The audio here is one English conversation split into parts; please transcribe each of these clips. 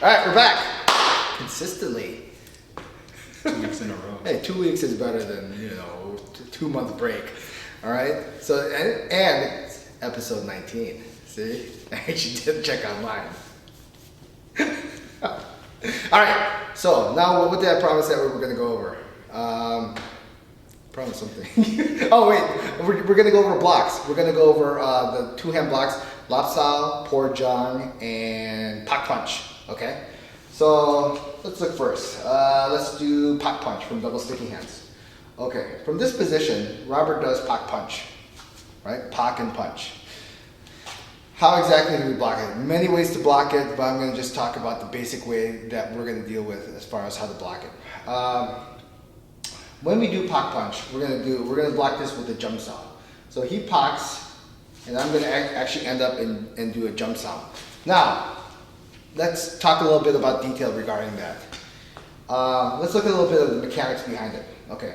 right, we're back. Consistently. 2 weeks in a row. Hey, 2 weeks is better than, 2-month break. All right. So and it's episode 19. See, I actually did check on mine. All right. So now, what did I promise that we were going to go over? Promise something. Oh wait, we're going to go over blocks. We're going to go over the 2-hand blocks: Lop Sao, Por Jang, and Pak Punch. Okay. So let's look first. Let's do Pak Punch from double sticky hands. Okay, from this position, Robert does Pak Punch, right? Pak and punch. How exactly do we block it? Many ways to block it, but I'm going to just talk about the basic way that we're going to deal with as far as how to block it. When we do Pak Punch, we're going to block this with a jump sao. So he paks, and I'm going to actually end up and do a jump sao. Now, let's talk a little bit about detail regarding that. Let's look at a little bit of the mechanics behind it. Okay.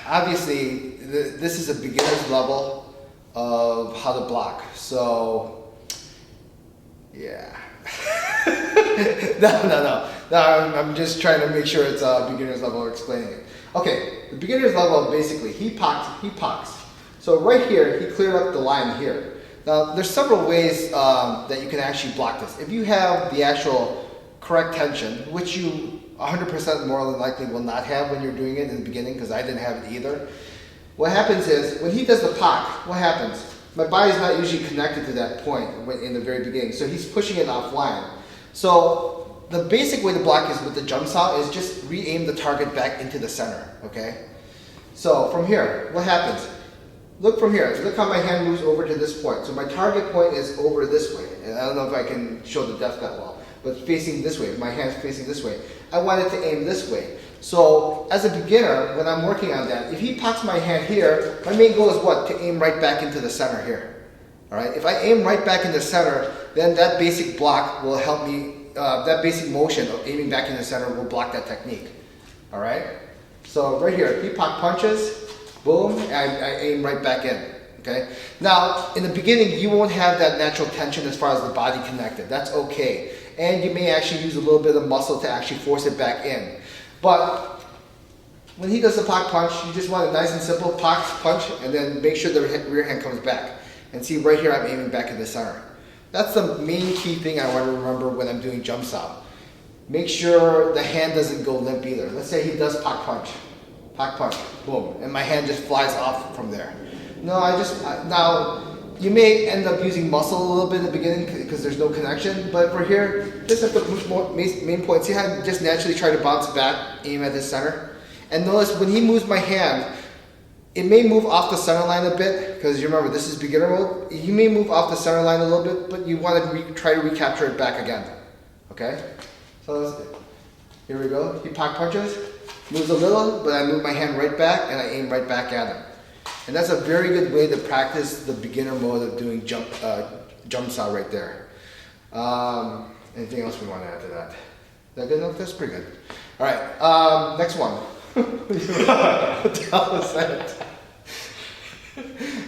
Obviously, this is a beginner's level of how to block. So, yeah. No. I'm just trying to make sure it's a beginner's level of explaining it. Okay, the beginner's level, basically, he paks. So right here, he cleared up the line here. Now, there's several ways that you can actually block this. If you have the actual correct tension, which you 100% more than likely will not have when you're doing it in the beginning, because I didn't have it either. What happens is, when he does the pak, what happens? My body's not usually connected to that point in the very beginning, so he's pushing it offline. So the basic way to block is with the jump sao is just re-aim the target back into the center, okay? So from here, what happens? Look from here, look how my hand moves over to this point. So my target point is over this way, and I don't know if I can show the depth that well, but facing this way, my hand's facing this way. I want it to aim this way. So as a beginner, when I'm working on that, if he paks my hand here, my main goal is what? To aim right back into the center here. All right. If I aim right back in the center, then that basic block will help me. That basic motion of aiming back in the center will block that technique. All right. So right here, he pak punches, boom, and I aim right back in. Okay. Now in the beginning, you won't have that natural tension as far as the body connected. That's okay. And you may actually use a little bit of muscle to actually force it back in. But when he does the pak punch, you just want a nice and simple pak punch, and then make sure the rear hand comes back. And see, right here I'm aiming back in the center. That's the main key thing I want to remember when I'm doing jump sao. Make sure the hand doesn't go limp either. Let's say he does pak punch, boom, and my hand just flies off from there. No, now you may end up using muscle a little bit in the beginning because there's no connection, but for here, just have the main point. See how I just naturally try to bounce back, aim at the center? And notice when he moves my hand, it may move off the center line a bit, because you remember this is beginner mode. You may move off the center line a little bit, but you want to try to recapture it back again. Okay? So here we go. He pak punches, moves a little, but I move my hand right back and I aim right back at him. And that's a very good way to practice the beginner mode of doing jump sao right there. Anything else we want to add to that? Is that good enough? That's pretty good. All right, next one. What the hell was that?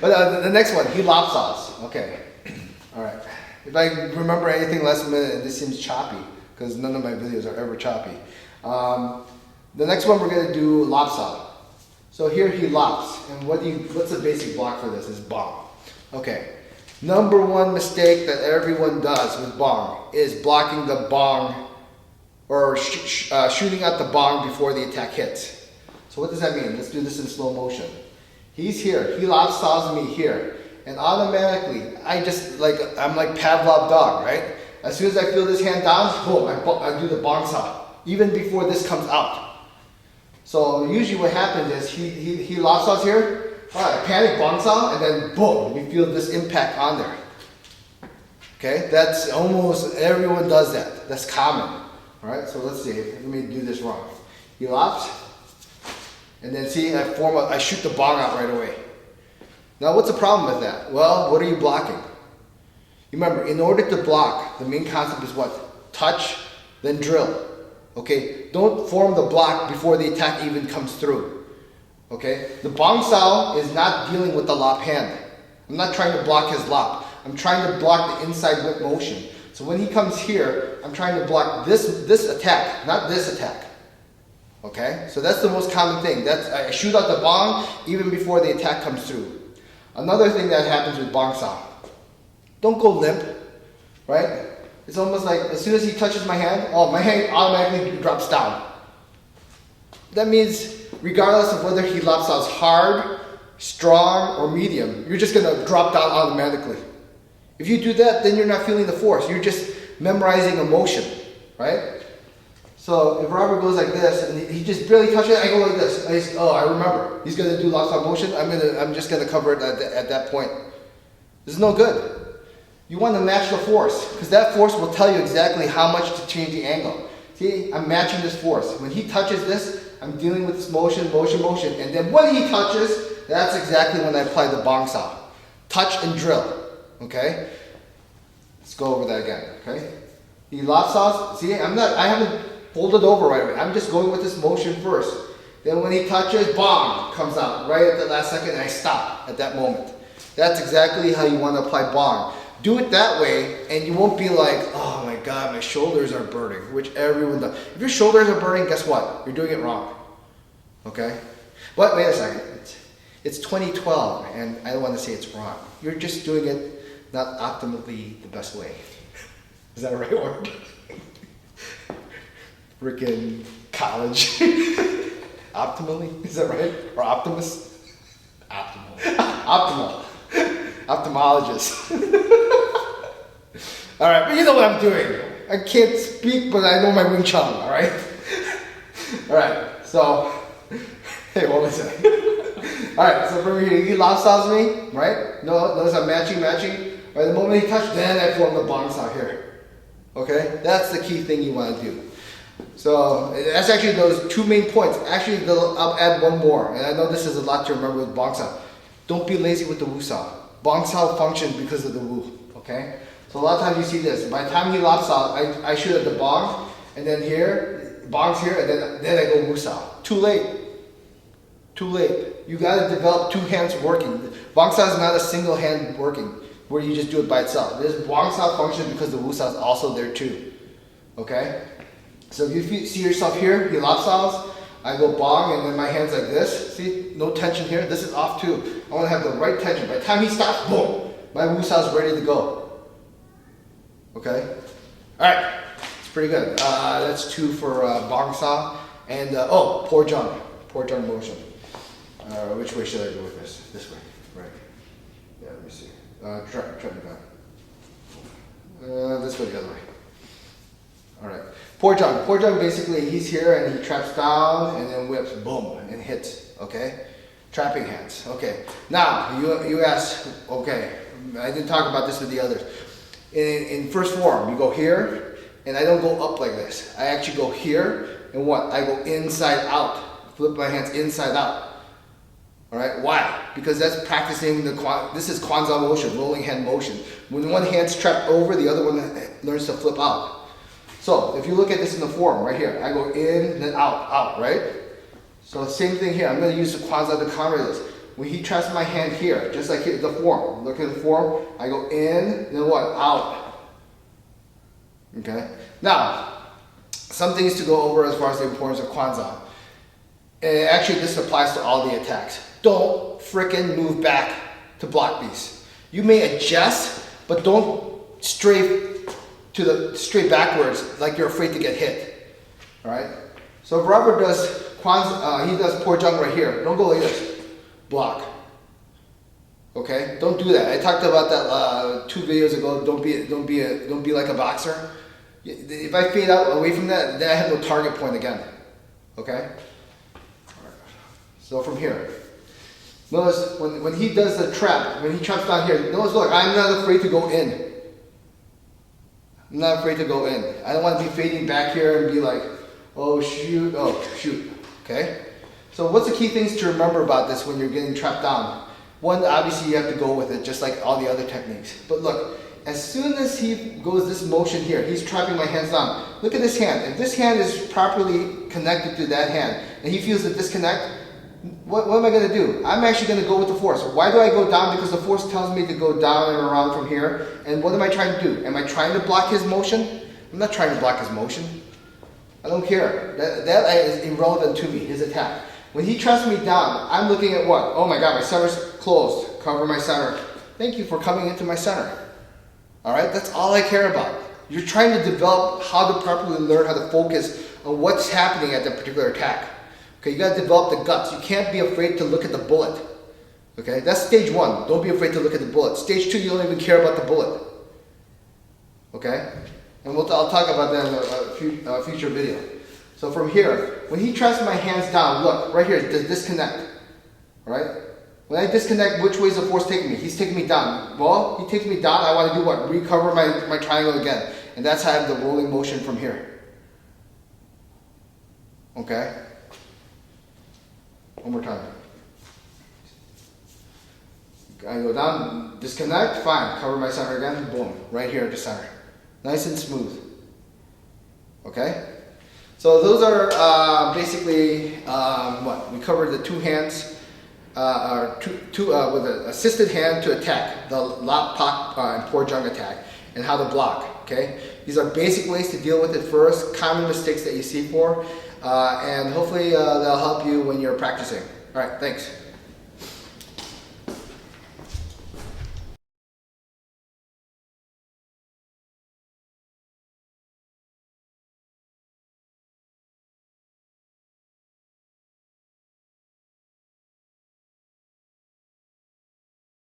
But the next one, he lop saws. Okay. All right. If I remember anything last minute, this seems choppy because none of my videos are ever choppy. The next one we're going to do lop sao. So here he lops, and what's the basic block for this is bong. Okay, number one mistake that everyone does with bong is blocking the bong or shooting at the bong before the attack hits. So what does that mean? Let's do this in slow motion. He's here, he lop saws me here, and automatically I'm like Pavlov dog, right? As soon as I feel this hand down, boom, I do the bong sao, even before this comes out. So usually what happens is he lop saws here, I panic bong sao, and then boom, we feel this impact on there. Okay, that's almost everyone does that. That's common. All right, so let's see. Let me do this wrong. He lops, and then see I shoot the bong out right away. Now what's the problem with that? Well, what are you blocking? Remember, in order to block, the main concept is what? Touch, then drill. Okay, don't form the block before the attack even comes through. Okay, the bong sao is not dealing with the lop hand. I'm not trying to block his lop. I'm trying to block the inside whip motion. So when he comes here, I'm trying to block this attack, not this attack. Okay? So that's the most common thing. I shoot out the bong even before the attack comes through. Another thing that happens with Pak Sao, don't go limp, right? It's almost like as soon as he touches my hand, oh, my hand automatically drops down. That means regardless of whether he Lop Sao's hard, strong, or medium, you're just gonna drop down automatically. If you do that, then you're not feeling the force. You're just memorizing a motion, right? So if Robert goes like this and he just barely touches it, I go like this. I remember. He's gonna do Lop Sao motion. I'm just gonna cover it at that point. This is no good. You want to match the force, because that force will tell you exactly how much to change the angle. See, I'm matching this force. When he touches this, I'm dealing with this motion, and then when he touches, that's exactly when I apply the Pak Sao. Touch and drill. Okay? Let's go over that again. Okay? The Lop Sao, see, I haven't folded over right away. I'm just going with this motion first. Then when he touches, bong comes out right at the last second, and I stop at that moment. That's exactly how you want to apply bong. Do it that way, and you won't be like, oh my god, my shoulders are burning, which everyone does. If your shoulders are burning, guess what? You're doing it wrong. Okay? But wait a second. It's 2012, and I don't want to say it's wrong. You're just doing it not optimally the best way. Is that a right word? Freaking college. Optimally? Is that right? Or optimist? Optimal. Optimal. Ophthalmologist. Alright, but you know what I'm doing. I can't speak, but I know my Wing Chun, alright? Alright, so, hey, hold on a second. Alright, so from here, he Lop Sao's me, right? Notice I'm matching. Right, the moment he touched, then I form the Pak Sao here. Okay? That's the key thing you want to do. So, that's actually those two main points. Actually, I'll add one more, and I know this is a lot to remember with Pak Sao. Don't be lazy with the Wu Sao. Pak Sao functions because of the Wu, okay? So a lot of times you see this. By the time he Lop Sao, I shoot at the bong, and then here, bong's here, and then I go Wu Sao. Too late. Too late. You gotta develop two hands working. Pak Sao is not a single hand working, where you just do it by itself. This Pak Sao functions because the Wu Sao is also there too, okay? So if you see yourself here, he Lop Sao's, I go bong, and then my hand's like this. See, no tension here. This is off too. I want to have the right tension. By the time he stops, boom, my Wu Sao's ready to go. Okay? Alright, it's pretty good. That's two for Pak Sao. And, Por Jung motion. Which way should I go with this? This way, right. Yeah, let me see. Try me down. Let's go the other way. Alright. Por Jung, basically, he's here and he traps down and then whips, boom, and hits. Okay? Trapping hands. Okay. Now, you asked, okay, I didn't talk about this with the others. In first form, you go here, and I don't go up like this. I actually go here, and what? I go inside out. Flip my hands inside out. Alright? Why? Because that's practicing this is Kwanzaa motion, rolling hand motion. When one hand's trapped over, the other one learns to flip out. So, if you look at this in the form, right here, I go in, then out, right? So, same thing here. I'm going to use the Kwanzaa to counter this. When he traps my hand here, just like here, the form. Look at the form. I go in, then what? Out. Okay? Now, some things to go over as far as the importance of Kwanzaa. And actually, this applies to all the attacks. Don't frickin' move back to block these. You may adjust, but don't stray backwards like you're afraid to get hit. Alright? So if Robert does he does Por Jung right here. Don't go like this. Block. Okay? Don't do that. I talked about that 2 videos ago. Don't be like a boxer. If I fade out away from that, then I have no target point again. Okay? So from here. Notice when he does the trap, when he traps down here, notice, look, I'm not afraid to go in. I'm not afraid to go in. I don't want to be fading back here and be like, oh shoot, okay? So what's the key things to remember about this when you're getting trapped down? One, obviously you have to go with it, just like all the other techniques. But look, as soon as he goes this motion here, he's trapping my hands down. Look at this hand. If this hand is properly connected to that hand, and he feels the disconnect, what am I going to do? I'm actually going to go with the force. Why do I go down? Because the force tells me to go down and around from here. And what am I trying to do? Am I trying to block his motion? I'm not trying to block his motion. I don't care. That is irrelevant to me, his attack. When he trusts me down, I'm looking at what? Oh my God, my center's closed. Cover my center. Thank you for coming into my center. All right, that's all I care about. You're trying to develop how to properly learn how to focus on what's happening at that particular attack. Okay, you gotta develop the guts. You can't be afraid to look at the bullet. Okay, that's stage one. Don't be afraid to look at the bullet. Stage two, you don't even care about the bullet. Okay, and I'll talk about that in a future video. So from here, when he trusts my hands down, look, right here, the disconnect. All right? When I disconnect, which way is the force taking me? He's taking me down. Well, he takes me down, I want to do what? Recover my triangle again. And that's how I have the rolling motion from here. Okay? One more time. I go down, disconnect, fine. Cover my center again, boom. Right here at the center. Nice and smooth. Okay? So those are basically what? We covered the two hands. With an assisted hand to attack, the Lop, Pak, and Poor Jung attack, and how to block, okay? These are basic ways to deal with it first, common mistakes that you see and hopefully that'll help you when you're practicing. All right, thanks.